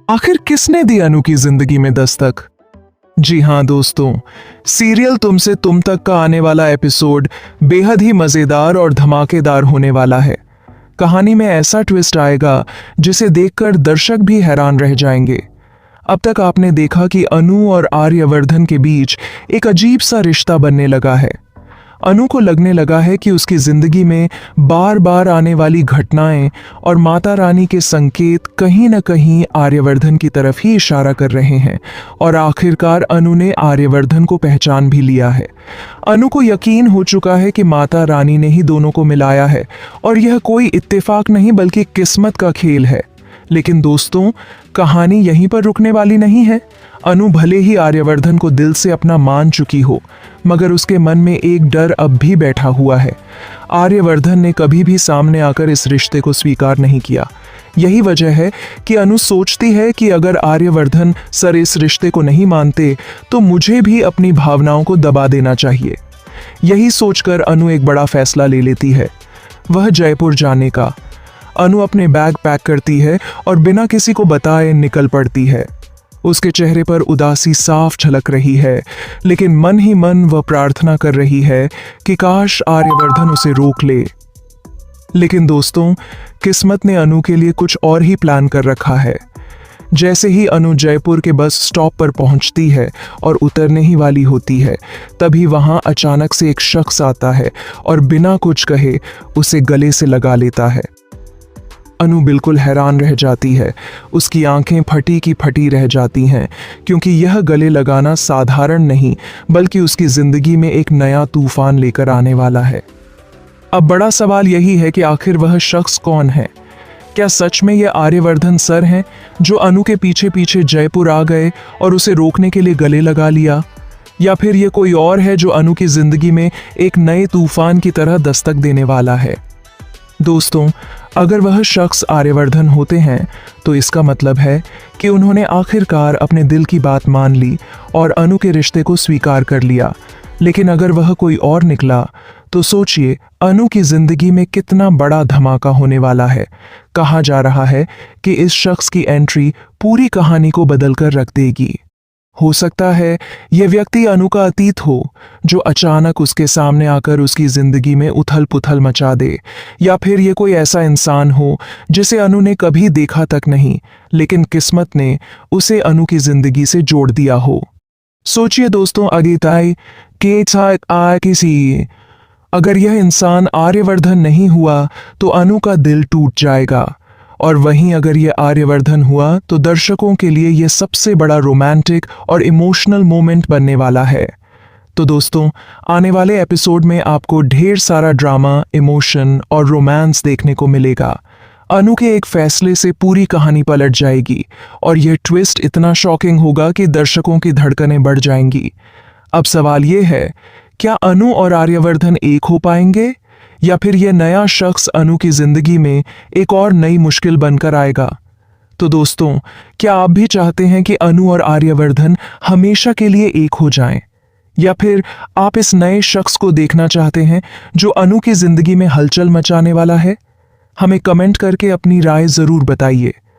आखिर किसने दी अनु की जिंदगी में दस्तक? जी हाँ दोस्तों, सीरियल तुमसे तुम तक का आने वाला एपिसोड बेहद ही मजेदार और धमाकेदार होने वाला है। कहानी में ऐसा ट्विस्ट आएगा जिसे देखकर दर्शक भी हैरान रह जाएंगे। अब तक आपने देखा कि अनु और आर्यवर्धन के बीच एक अजीब सा रिश्ता बनने लगा है। अनु को लगने लगा है कि उसकी जिंदगी में बार बार आने वाली घटनाएं और माता रानी के संकेत कहीं न कहीं आर्यवर्धन की तरफ ही इशारा कर रहे हैं और आखिरकार अनु ने आर्यवर्धन को पहचान भी लिया है। अनु को यकीन हो चुका है कि माता रानी ने ही दोनों को मिलाया है और यह कोई इत्तेफाक नहीं बल्कि किस्मत का खेल है। लेकिन दोस्तों, कहानी यहीं पर रुकने वाली नहीं है। अनु भले ही आर्यवर्धन को दिल से अपना मान चुकी हो, मगर उसके मन में एक डर अब भी बैठा हुआ है। आर्यवर्धन ने कभी भी सामने आकर इस रिश्ते को स्वीकार नहीं किया। यही वजह है कि अनु सोचती है कि अगर आर्यवर्धन सर इस रिश्ते को नहीं मानते तो मुझे भी अपनी भावनाओं को दबा देना चाहिए। यही सोचकर अनु एक बड़ा फैसला ले लेती है, वह जयपुर जाने का। अनु अपने बैग पैक करती है और बिना किसी को बताए निकल पड़ती है। उसके चेहरे पर उदासी साफ झलक रही है, लेकिन मन ही मन वह प्रार्थना कर रही है कि काश आर्यवर्धन उसे रोक ले। लेकिन दोस्तों, किस्मत ने अनु के लिए कुछ और ही प्लान कर रखा है। जैसे ही अनु जयपुर के बस स्टॉप पर पहुंचती है और उतरने ही वाली होती है, तभी वहां अचानक से एक शख्स आता है और बिना कुछ कहे उसे गले से लगा लेता है। अनु बिल्कुल हैरान रह जाती है। उसकी आंखें फटी की फटी रह जाती हैं, क्योंकि यह गले लगाना साधारण नहीं बल्कि उसकी जिंदगी में एक नया तूफान लेकर आने वाला है। अब बड़ा सवाल यही है कि आखिर वह शख्स कौन है? क्या सच में यह आर्यवर्धन सर हैं जो अनु के पीछे पीछे जयपुर आ गए और उसे रोकने के लिए गले लगा लिया? या फिर यह कोई और है जो अनु की जिंदगी में एक नए तूफान की तरह दस्तक देने वाला है? दोस्तों, अगर वह शख्स आर्यवर्धन होते हैं तो इसका मतलब है कि उन्होंने आखिरकार अपने दिल की बात मान ली और अनु के रिश्ते को स्वीकार कर लिया। लेकिन अगर वह कोई और निकला तो सोचिए अनु की जिंदगी में कितना बड़ा धमाका होने वाला है। कहा जा रहा है कि इस शख्स की एंट्री पूरी कहानी को बदलकर रख देगी। हो सकता है यह व्यक्ति अनु का अतीत हो, जो अचानक उसके सामने आकर उसकी जिंदगी में उथल पुथल मचा दे, या फिर यह कोई ऐसा इंसान हो जिसे अनु ने कभी देखा तक नहीं, लेकिन किस्मत ने उसे अनु की जिंदगी से जोड़ दिया हो। सोचिए दोस्तों, अगिताई के किसी अगर यह इंसान आर्यवर्धन नहीं हुआ तो अनु का दिल टूट जाएगा, और वहीं अगर यह आर्यवर्धन हुआ तो दर्शकों के लिए यह सबसे बड़ा रोमांटिक और इमोशनल मोमेंट बनने वाला है। तो दोस्तों, आने वाले एपिसोड में आपको ढेर सारा ड्रामा, इमोशन और रोमांस देखने को मिलेगा। अनु के एक फैसले से पूरी कहानी पलट जाएगी और यह ट्विस्ट इतना शॉकिंग होगा कि दर्शकों की धड़कनें बढ़ जाएंगी। अब सवाल यह है, क्या अनु और आर्यवर्धन एक हो पाएंगे, या फिर यह नया शख्स अनु की जिंदगी में एक और नई मुश्किल बनकर आएगा? तो दोस्तों, क्या आप भी चाहते हैं कि अनु और आर्यवर्धन हमेशा के लिए एक हो जाएं? या फिर आप इस नए शख्स को देखना चाहते हैं जो अनु की जिंदगी में हलचल मचाने वाला है? हमें कमेंट करके अपनी राय जरूर बताइए।